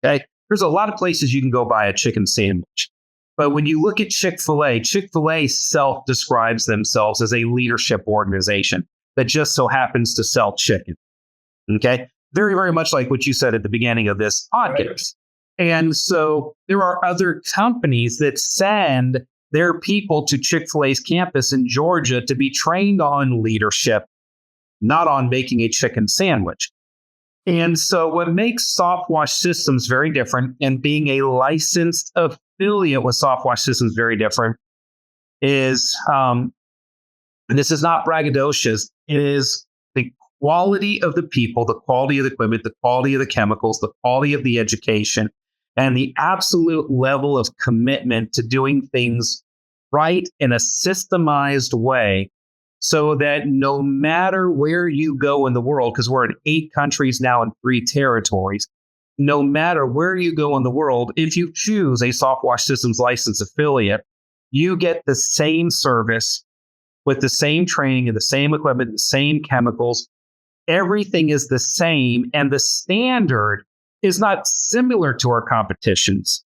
Speaker 1: Okay? There's a lot of places you can go buy a chicken sandwich. But when you look at Chick-fil-A self-describes themselves as a leadership organization that just so happens to sell chicken. Okay? Very, very much like what you said at the beginning of this podcast. And so there are other companies that send their people to Chick-fil-A's campus in Georgia to be trained on leadership, not on making a chicken sandwich. And so what makes Softwash Systems very different, and being a licensed affiliate with Softwash Systems very different, is, and this is not braggadocious, it is the quality of the people, the quality of the equipment, the quality of the chemicals, the quality of the education, and the absolute level of commitment to doing things right in a systemized way, so that no matter where you go in the world, because we're in 8 countries now and 3 territories, no matter where you go in the world, if you choose a Softwash Systems licensed affiliate, you get the same service with the same training and the same equipment, the same chemicals. Everything is the same, and the standard is not similar to our competitions.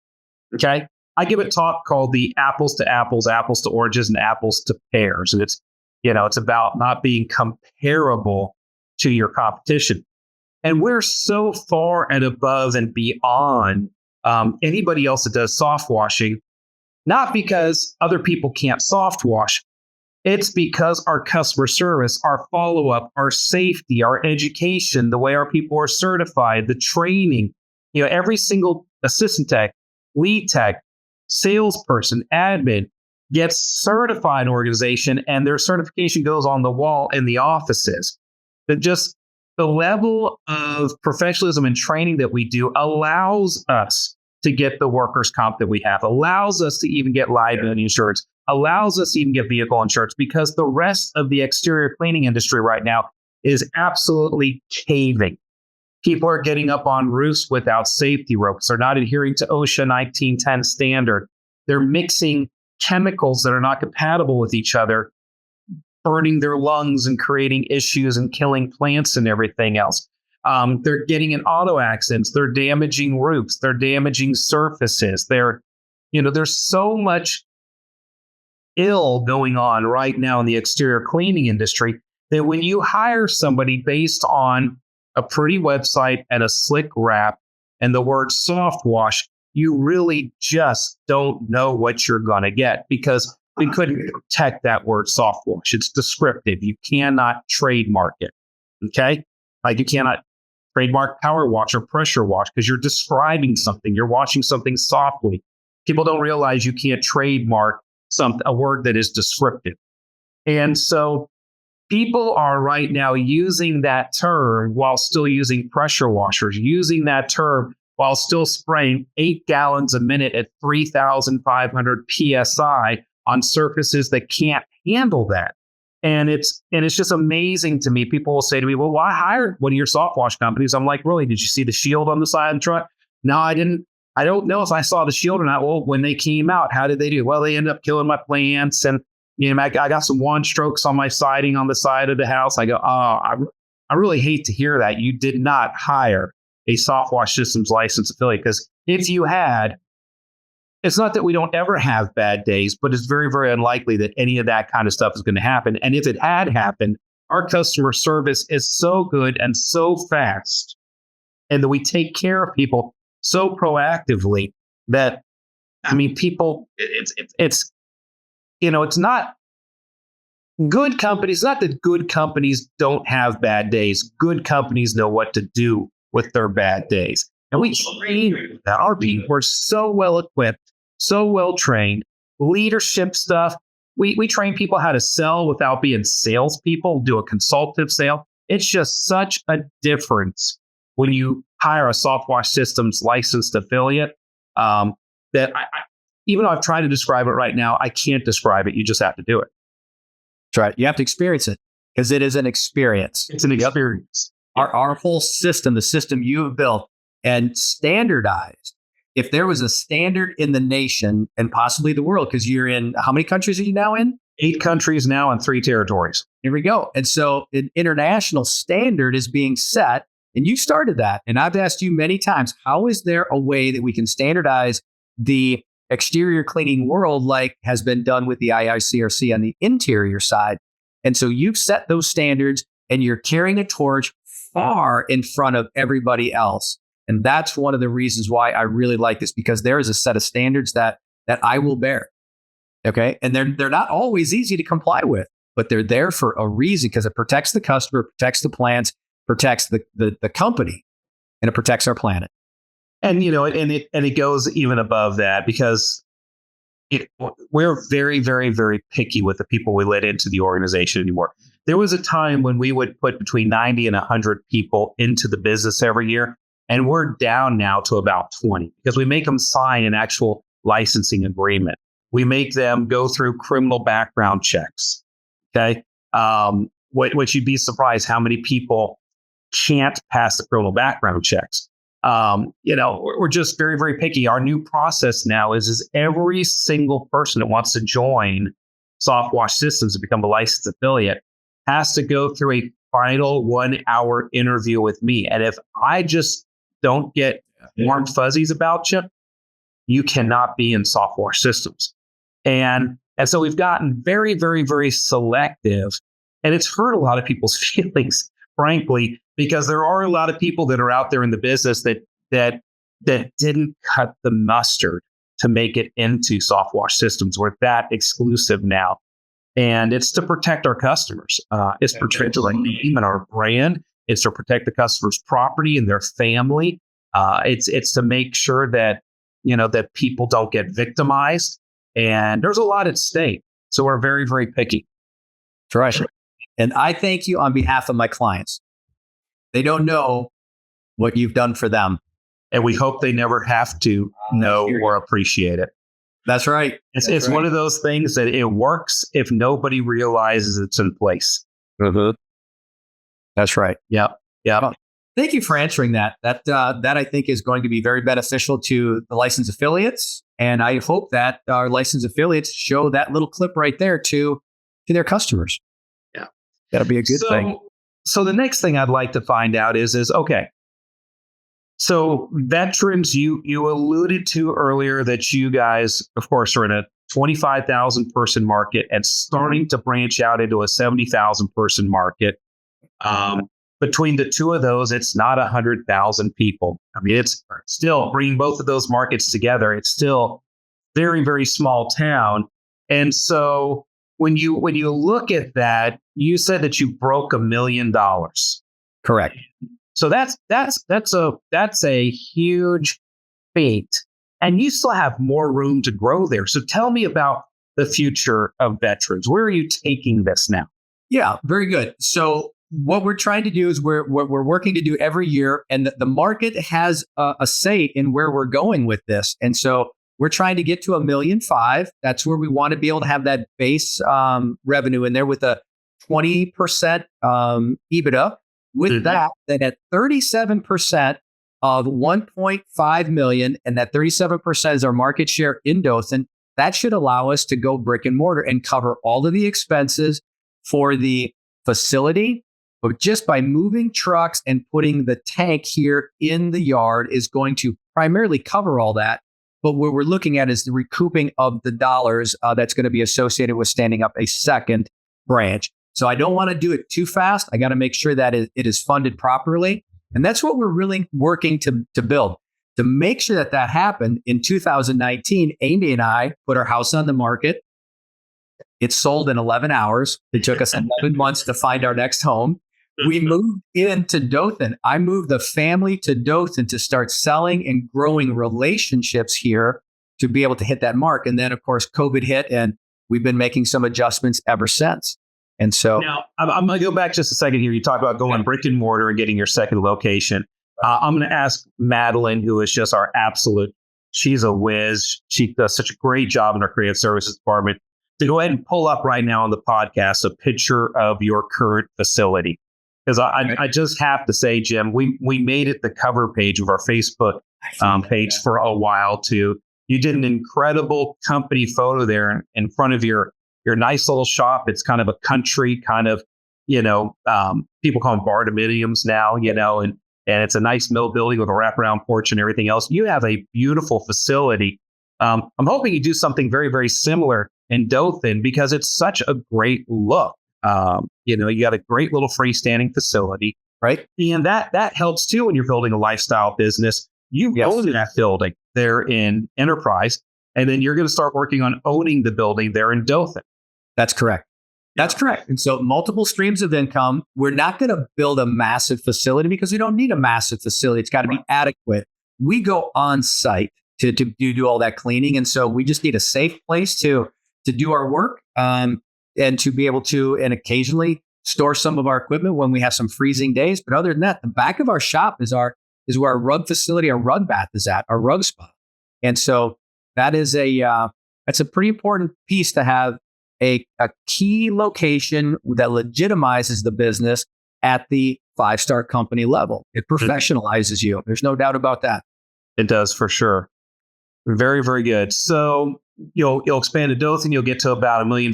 Speaker 1: Okay? I give a talk called the apples to apples, apples to oranges, and apples to pears. And it's about not being comparable to your competition. And we're so far and above and beyond anybody else that does soft washing, not because other people can't soft wash. It's because our customer service, our follow-up, our safety, our education, the way our people are certified, the training, every single assistant tech, lead tech, salesperson, admin gets certified in organization, and their certification goes on the wall in the offices. But just the level of professionalism and training that we do allows us to get the workers' comp that we have, allows us to even get liability insurance, allows us to even get vehicle insurance, because the rest of the exterior cleaning industry right now is absolutely caving. People are getting up on roofs without safety ropes. They're not adhering to OSHA 1910 standard. They're mixing chemicals that are not compatible with each other, burning their lungs and creating issues and killing plants and everything else. They're getting in auto accidents. They're damaging roofs. They're damaging surfaces. There's so much ill going on right now in the exterior cleaning industry that when you hire somebody based on a pretty website and a slick wrap and the word Softwash, you really just don't know what you're going to get, because we couldn't protect that word Softwash. It's descriptive. You cannot trademark it. Okay? Like you cannot trademark power wash or pressure wash because you're describing something. You're washing something softly. People don't realize you can't trademark a word that is descriptive. And so people are right now using that term while still using pressure washers, using that term while still spraying 8 gallons a minute at 3,500 PSI on surfaces that can't handle that. And it's just amazing to me. People will say to me, well, why hire one of your soft wash companies? I'm like, really? Did you see the shield on the side of the truck? No, I didn't. I don't know if I saw the shield or not. Well, when they came out, how did they do? Well, they ended up killing my plants. And I got some one strokes on my siding on the side of the house. I go, I really hate to hear that. You did not hire a Softwash Systems licensed affiliate, because if you had, it's not that we don't ever have bad days, but it's very, very unlikely that any of that kind of stuff is going to happen. And if it had happened, our customer service is so good and so fast, and that we take care of people so proactively that, people, it's not good companies. Not that good companies don't have bad days. Good companies know what to do with their bad days. And we train our people. We're so well equipped, so well trained. Leadership stuff. We train people how to sell without being salespeople, do a consultative sale. It's just such a difference when you hire a Softwash Systems licensed affiliate that even though I've tried to describe it right now, I can't describe it. You just have to do it.
Speaker 2: That's right. You have to experience it, because it is an experience.
Speaker 1: It's an experience.
Speaker 2: Our whole system, the system you have built and standardized. If there was a standard in the nation and possibly the world, because you're in, how many countries are you now in?
Speaker 1: 8 countries now and 3 territories.
Speaker 2: Here we go. And so an international standard is being set, and you started that. And I've asked you many times, how is there a way that we can standardize the exterior cleaning world like has been done with the IICRC on the interior side? And so you've set those standards, and you're carrying a torch far in front of everybody else. And that's one of the reasons why I really like this, because there is a set of standards that I will bear. Okay. And they're not always easy to comply with, but they're there for a reason, because it protects the customer, protects the plants, protects the company, and it protects our planet.
Speaker 1: And it goes even above that, because we're very, very, very picky with the people we let into the organization anymore. There was a time when we would put between 90 and 100 people into the business every year, and we're down now to about 20, because we make them sign an actual licensing agreement. We make them go through criminal background checks. Okay, which you'd be surprised how many people can't pass the criminal background checks. We're just very, very picky. Our new process now is every single person that wants to join Softwash Systems and become a licensed affiliate has to go through a final 1-hour interview with me. And if I just don't get warm fuzzies about you, you cannot be in Softwash Systems. And so we've gotten very, very, very selective, and it's hurt a lot of people's feelings, frankly, because there are a lot of people that are out there in the business that didn't cut the mustard to make it into Softwash Systems. We're that exclusive now. And it's to protect our customers. It's to protect our name and our brand. It's to protect the customer's property and their family. It's to make sure that that people don't get victimized. And there's a lot at stake. So we're very, very picky.
Speaker 2: That's right. And I thank you on behalf of my clients. They don't know what you've done for them.
Speaker 1: And we hope they never have to know or appreciate it.
Speaker 2: That's right.
Speaker 1: It's one of those things that it works if nobody realizes it's in place.
Speaker 2: Mm-hmm. That's right.
Speaker 1: Yeah.
Speaker 2: Well, thank you for answering that. That I think is going to be very beneficial to the licensed affiliates. And I hope that our licensed affiliates show that little clip right there to their customers.
Speaker 1: Yeah.
Speaker 2: That'll be a good thing.
Speaker 1: So the next thing I'd like to find out is okay. So veterans, you alluded to earlier that you guys, of course, are in a 25,000 person market and starting to branch out into a 70,000 person market. Between the two of those, it's not 100,000 people. I mean, it's still bringing both of those markets together. It's still very, very small town. And so when you look at that, you said that you broke $1 million.
Speaker 2: Correct.
Speaker 1: So that's a huge feat, and you still have more room to grow there. So tell me about the future of veterans. Where are you taking this now?
Speaker 2: Yeah, very good. So what we're trying to do is we're working to do every year, and the market has a say in where we're going with this. And so we're trying to get to $1.5 million. That's where we want to be able to have that base revenue in there with a 20% EBITDA. With that, then at 37% of 1.5 million, and that 37% is our market share in Dothan, that should allow us to go brick and mortar and cover all of the expenses for the facility. But just by moving trucks and putting the tank here in the yard is going to primarily cover all that. But what we're looking at is the recouping of the dollars that's going to be associated with standing up a second branch. So I don't want to do it too fast. I got to make sure that it is funded properly. And that's what we're really working to build. To make sure that that happened in 2019, Amy and I put our house on the market. It sold in 11 hours. It took us 11 months to find our next home. We moved into Dothan. I moved the family to Dothan to start selling and growing relationships here to be able to hit that mark. And then, of course, COVID hit, and we've been making some adjustments ever since. And so
Speaker 1: now I'm going to go back just a second here. You talk about going brick and mortar and getting your second location. I'm going to ask Madeline, who is just our absolute, she's a whiz. She does such a great job in our creative services department, to go ahead and pull up right now on the podcast a picture of your current facility. Because I just have to say, Jim, we made it the cover page of our Facebook page for a while too. You did an incredible company photo there in front of your nice little shop. It's kind of a country kind of, people call them barndominiums now, and it's a nice mill building with a wraparound porch and everything else. You have a beautiful facility. I'm hoping you do something very, very similar in Dothan, because it's such a great look. You got a great little freestanding facility, right? And that helps too when you're building a lifestyle business. You own that building there in Enterprise, and then you're going to start working on owning the building there in Dothan.
Speaker 2: That's correct. That's correct. And so multiple streams of income. We're not going to build a massive facility because we don't need a massive facility. It's got to be adequate. We go on site to do all that cleaning. And so we just need a safe place to do our work and to be able to, and occasionally store some of our equipment when we have some freezing days. But other than that, the back of our shop is where our rug facility, our rug bath is at, our rug spa. And so that is that's a pretty important piece to have a key location that legitimizes the business at the 5-star company level. It professionalizes you. There's no doubt about that.
Speaker 1: It does, for sure. Very, very good. So you'll expand to Dothan. You'll get to about $1.5 million.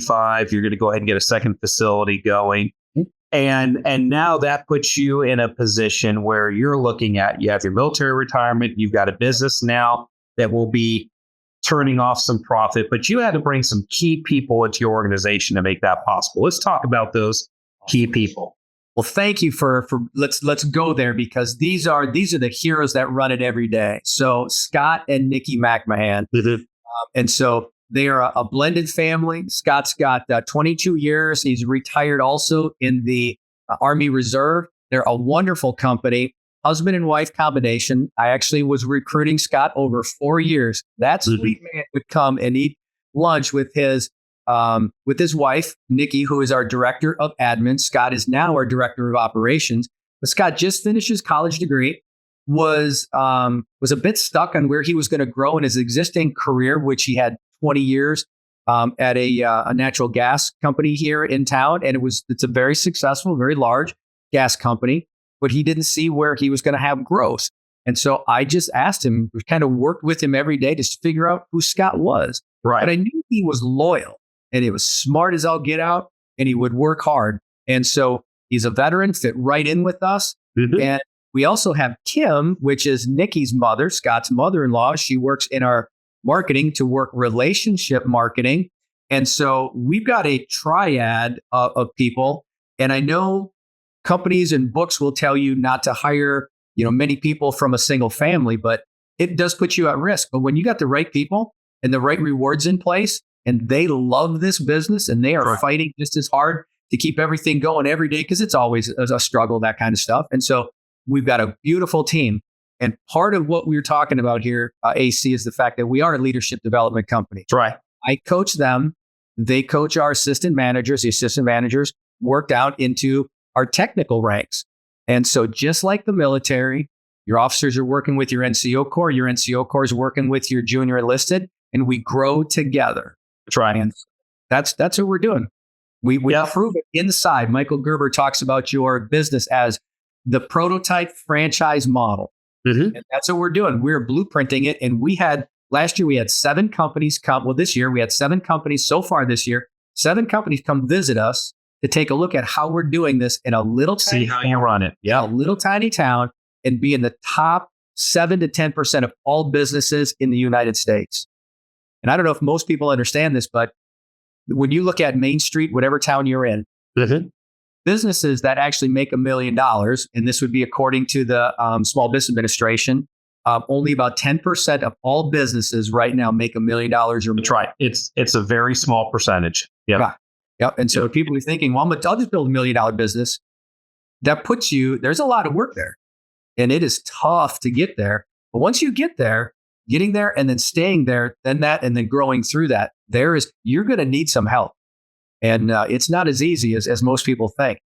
Speaker 1: You're going to go ahead and get a second facility going. And now that puts you in a position where you're looking at, you have your military retirement. You've got a business now that will be turning off some profit, but you had to bring some key people into your organization to make that possible. Let's talk about those key people.
Speaker 2: Well, thank you for let's go there, because these are the heroes that run it every day. So Scott and Nikki McMahon, and so they are a blended family. Scott's got 22 years. He's retired also in the Army Reserve. They're a wonderful company. Husband and wife combination. I actually was recruiting Scott over 4 years. That sweet man would come and eat lunch with his wife, Nikki, who is our director of admin. Scott is now our director of operations. But Scott just finished his college degree, was a bit stuck on where he was going to grow in his existing career, which he had 20 years at a natural gas company here in town. And it's a very successful, very large gas company. But he didn't see where he was going to have growth. And so I just asked him, we kind of worked with him every day to figure out who Scott was.
Speaker 1: Right.
Speaker 2: But I knew he was loyal, and he was smart as all get out, and he would work hard. And so He's a veteran, fit right in with us.
Speaker 1: Mhm.
Speaker 2: And we also have Kim, which is Nikki's mother, Scott's mother-in-law. She works in our marketing to work relationship marketing. And so we've got a triad of people. And I know companies and books will tell you not to hire, many people from a single family, but it does put you at risk. But when you got the right people and the right rewards in place, and they love this business and they are fighting just as hard to keep everything going every day, because it's always a struggle, that kind of stuff. And so we've got a beautiful team. And part of what we're talking about here, AC, is the fact that we are a leadership development company.
Speaker 1: That's right.
Speaker 2: I coach them. They coach our assistant managers. The assistant managers worked out into our technical ranks. And so just like the military, your officers are working with your NCO Corps. Your NCO Corps is working with your junior enlisted, and we grow together.
Speaker 1: That's right.
Speaker 2: And that's what we're doing. We prove it inside. Michael Gerber talks about your business as the prototype franchise model.
Speaker 1: Mm-hmm.
Speaker 2: And that's what we're doing. We're blueprinting it. And last year we had 7 companies come. Well, this year we had 7 companies so far this year. 7 companies come visit us to take a look at how we're doing this in a little tiny
Speaker 1: See how you run it.
Speaker 2: a little tiny town, and be in the top 7 to 10% of all businesses in the United States. And I don't know if most people understand this, but when you look at Main Street, whatever town you're in,
Speaker 1: Mm-hmm.
Speaker 2: businesses that actually make $1 million, and this would be according to the Small Business Administration, only about 10% of all businesses right now make $1 million or more.
Speaker 1: That's right. It's a very small percentage. Yeah.
Speaker 2: Yep. And so people are thinking, well, I'll just build $1 million business. That puts you, there's a lot of work there, and it is tough to get there. But once you get there, getting there and then staying there, and then growing through that, you're going to need some help. And it's not as easy as most people think.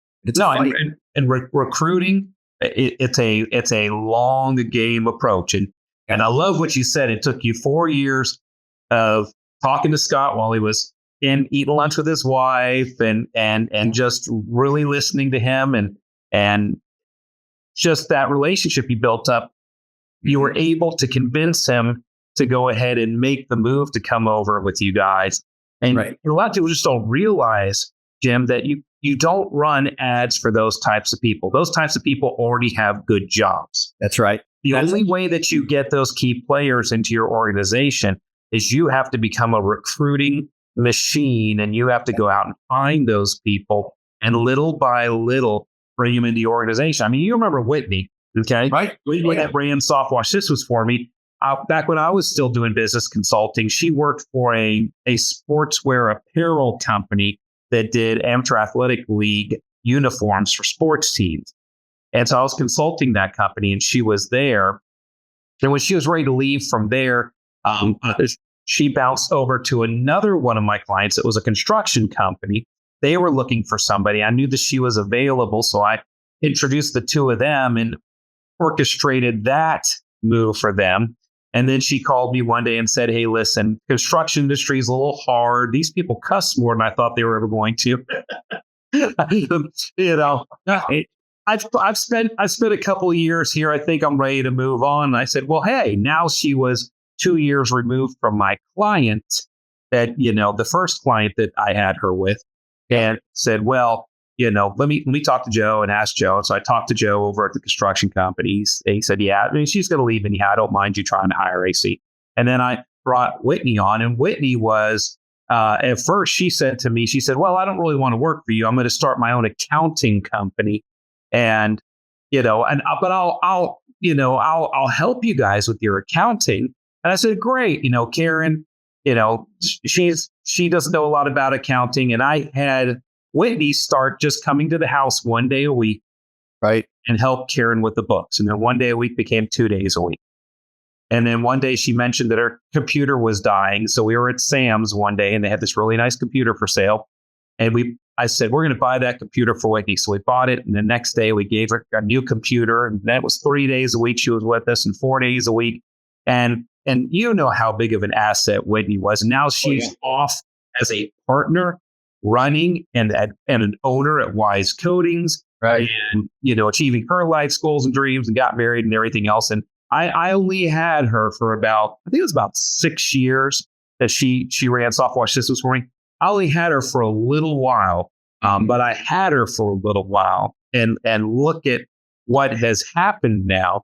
Speaker 1: Recruiting, it's a long game approach. And I love what you said. It took you 4 years of talking to Scott while he was eating lunch with his wife, and just really listening to him, and just that relationship you built up. You were able to convince him to go ahead and make the move to come over with you guys. And a lot of people just don't realize, Jim, that you don't run ads for those types of people. Those types of people already have good jobs.
Speaker 2: That's right.
Speaker 1: The only way that you get those key players into your organization is you have to become a recruiting machine, and you have to go out and find those people, and little by little bring them into the organization. I mean, you remember Whitney, okay?
Speaker 2: Right.
Speaker 1: Whitney that ran Softwash. This was for me. Back when I was still doing business consulting, she worked for a sportswear apparel company that did amateur athletic league uniforms for sports teams. And so I was consulting that company, and she was there. And when she was ready to leave from there, she bounced over to another one of my clients. It was a construction company. They were looking for somebody. I knew that she was available, so I introduced the two of them and orchestrated that move for them. And then she called me one day and said, "Hey, listen, construction industry is a little hard. These people cuss more than I thought they were ever going to." I've spent a couple of years here. I think I'm ready to move on. And I said, well, hey, now she was 2 years removed from my client, that, the first client that I had her with, and said, well, let me talk to Joe and ask Joe. And so I talked to Joe over at the construction company. He said, yeah, I mean, she's going to leave anyhow. I don't mind you trying to hire AC. And then I brought Whitney on, and Whitney was, at first she said to me, she said, well, I don't really want to work for you. I'm going to start my own accounting company. And, but I'll help you guys with your accounting. And I said, great. Karen, she doesn't know a lot about accounting. And I had Whitney start just coming to the house one day a week,
Speaker 2: right,
Speaker 1: and help Karen with the books. And then one day a week became 2 days a week. And then one day she mentioned that her computer was dying. So we were at Sam's one day, and they had this really nice computer for sale. And I said, we're going to buy that computer for Whitney. So we bought it. And the next day we gave her a new computer. And that was 3 days a week she was with us, and 4 days a week. And you know how big of an asset Whitney was. And now she's off as a partner running and an owner at Wise Coatings,
Speaker 2: right?
Speaker 1: And achieving her life goals and dreams, and got married and everything else. And I only had her for I think it was about 6 years that she ran Softwash Systems for me. I only had her for a little while But I had her for a little while, and look at what has happened now.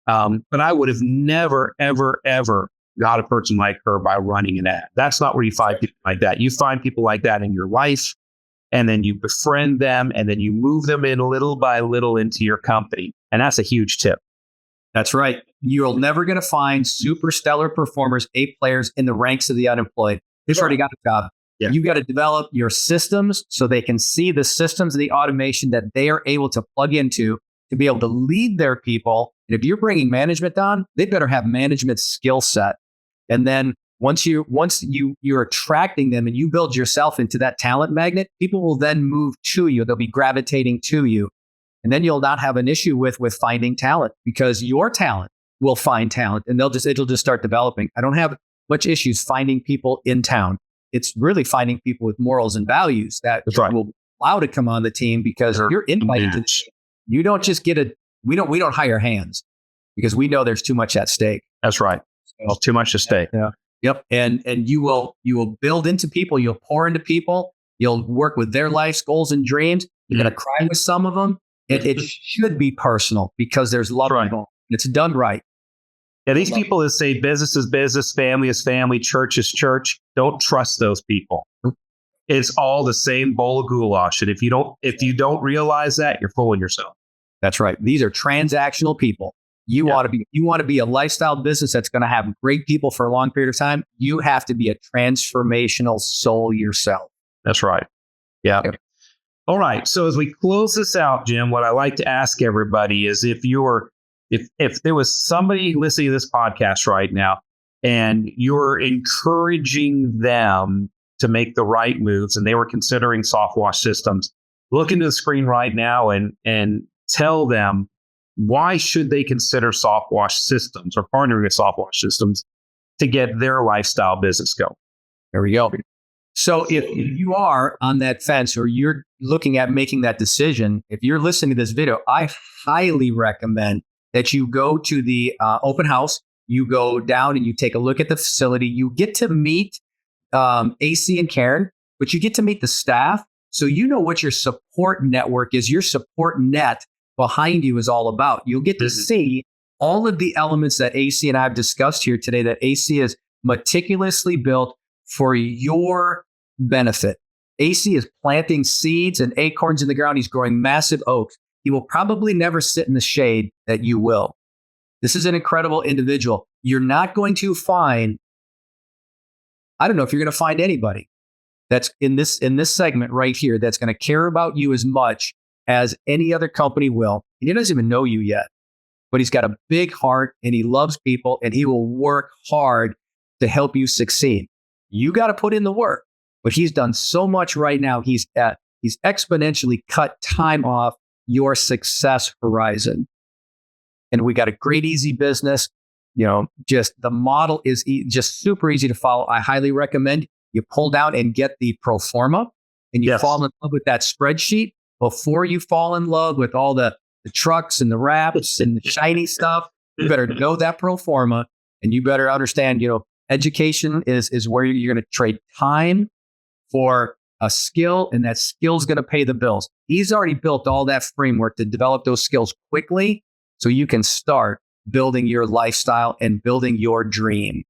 Speaker 1: But I would have never, ever, ever got a person like her by running an ad. That's not where you find people like that. You find people like that in your life, and then you befriend them, and then you move them in little by little into your company. And that's a huge tip.
Speaker 2: That's right. You're never going to find super stellar performers, A players in the ranks of the unemployed. They've already got a job.
Speaker 1: Yeah.
Speaker 2: You got to develop your systems so they can see the systems of the automation that they are able to plug into to be able to lead their people. And if you're bringing management on, they better have management skill set. And then once you're attracting them and you build yourself into that talent magnet, people will then move to you. They'll be gravitating to you. And then you'll not have an issue with finding talent, because your talent will find talent, and it'll just start developing. I don't have much issues finding people in town. It's really finding people with morals and values that will allow to come on the team, because you're invited to the team. You don't just we don't hire hands, because we know there's too much at stake.
Speaker 1: That's right. So, too much at stake.
Speaker 2: Yeah. Yep. And you will build into people. You'll pour into people. You'll work with their life's goals and dreams. You're going to cry with some of them. It should be personal, because there's love involved. It's done right.
Speaker 1: Yeah, these people that say business is business, family is family, church is church, don't trust those people. It's all the same bowl of goulash. And if you don't realize that, you're fooling yourself.
Speaker 2: That's right. These are transactional people. You want to be a lifestyle business that's going to have great people for a long period of time. You have to be a transformational soul yourself.
Speaker 1: That's right. Yeah.
Speaker 2: Yep.
Speaker 1: All right. So as we close this out, Jim, what I like to ask everybody is if there was somebody listening to this podcast right now and you're encouraging them to make the right moves and they were considering Softwash systems, look into the screen right now and tell them, why should they consider Softwash systems or partnering with Softwash systems to get their lifestyle business going?
Speaker 2: There we go. So if you are on that fence, or you're looking at making that decision, if you're listening to this video, I highly recommend that you go to the open house. You go down and you take a look at the facility. You get to meet AC and Karen, but you get to meet the staff. So you know what your support network is, your support net behind you is all about. You'll get to see all of the elements that AC and I have discussed here today, that AC is meticulously built for your benefit. AC is planting seeds and acorns in the ground. He's growing massive oaks. He will probably never sit in the shade that you will. This is an incredible individual. You're not going to find, I don't know if you're going to find anybody that's in this segment right here that's going to care about you as much as any other company will. And he doesn't even know you yet, but he's got a big heart and he loves people and he will work hard to help you succeed. You got to put in the work, but he's done so much right now. He's exponentially cut time off your success horizon. And we got a great, easy business. Just the model is just super easy to follow. I highly recommend you pull down and get the pro forma and you fall in love with that spreadsheet before you fall in love with all the trucks and the wraps and the shiny stuff. You better know that pro forma, and you better understand, education is where you're going to trade time for a skill, and that skill's going to pay the bills. He's already built all that framework to develop those skills quickly so you can start building your lifestyle and building your dream.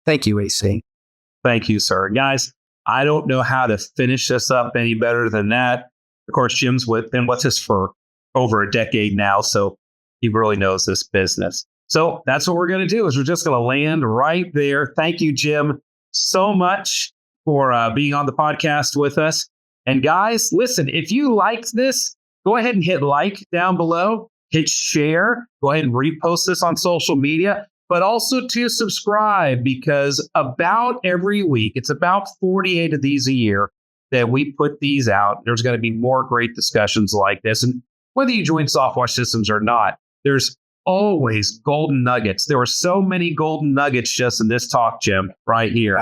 Speaker 2: Thank you, AC.
Speaker 1: Thank you, sir. Guys, I don't know how to finish this up any better than that. Of course, Jim's been with us for over a decade now, so he really knows this business. So that's what we're going to do, is we're just going to land right there. Thank you, Jim, so much for being on the podcast with us. And guys, listen, if you liked this, go ahead and hit like down below, hit share, go ahead and repost this on social media, but also to subscribe, because about every week, it's about 48 of these a year that we put these out. There's going to be more great discussions like this. And whether you join Softwash Systems or not, there's always golden nuggets. There were so many golden nuggets just in this talk, Jim, right here,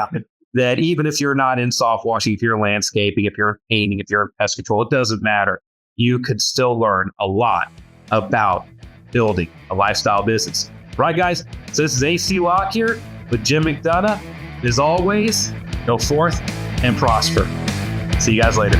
Speaker 1: that even if you're not in softwashing, if you're landscaping, if you're painting, if you're in pest control, it doesn't matter. You could still learn a lot about building a lifestyle business. Right, guys? So this is AC Locke here with Jim McDonough. As always, go forth and prosper. See you guys later.